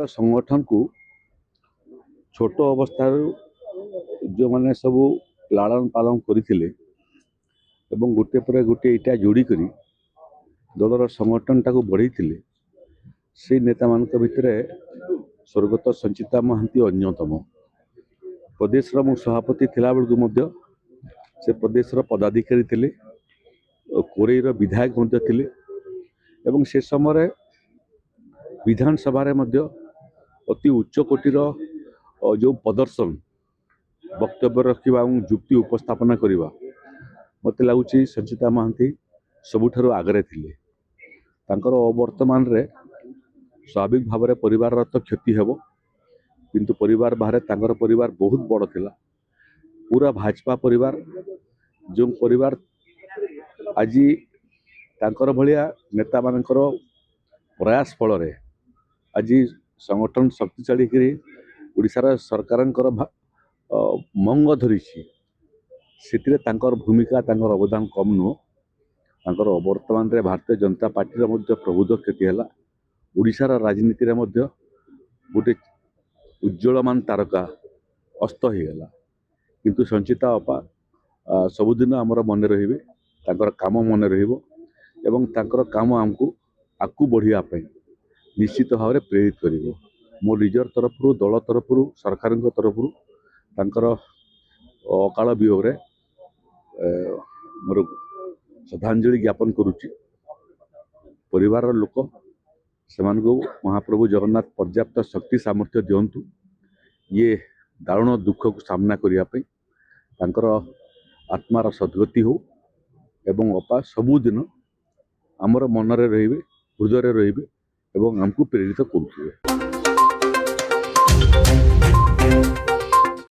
संगठन को छोट अवस्था जो मैंने सब लालन पालन करते गोटे पर गोटे इटा जोड़ी करी दलर संगठन टाक बढ़ई से नेता मान भितर स्वर्गत संचिता महांती अन्यतम प्रदेश मु सभापति थिला बेलू से प्रदेश पदाधिकारी थे कोरेईर विधायक थे एवं से समय विधानसभा अति उच्च कोटीर जो प्रदर्शन वक्तव्य रखा जुक्ति उपस्थापना करवा मत लगुच संचिता महांती सबुठारु आगरे थिले तांकर वर्तमान रे स्वाभाविक भाव में परिवार तो क्षति हेबो किंतु परिवार बाहर तांकर परिवार बहुत बड़ थिला पूरा भाजपा परिवार जो परिवार आज तांकर भलिया नेता मानकर प्रयास फल आज संगठन शक्तिशाली करी उड़ीसार सरकार मंग धरी से भूमिका तांकर अवदान कम नुह तांकर वर्तमान रे भारतीय जनता पार्टी प्रबुद्ध क्षति है उड़ीसार राजनीति रे गोटे उज्ज्वलमान तारका अस्त हो गला किंतु संचिता अपा सबुदिन आमर मन रे तांकर काम मन रहिबो एवं तांकर काम आमको आकु बढ़िया निश्चित भाव में प्रेरित करिवो मो निजर तरफ दल तरफ सरकार तरफ तांकर अकाल वियोग रे मोर श्रद्धांजलि ज्ञापन करुच्ची परिवार लोक से महाप्रभु जगन्नाथ पर्याप्त शक्ति सामर्थ्य दिंतु ये दारुण दुख को सामना करने तांकर आत्मार सद्गति हो एवं अपा सबुदिन आमर मनरे रहिबे हृदय रहिबे एवं आमको प्रेरित करुथिबे।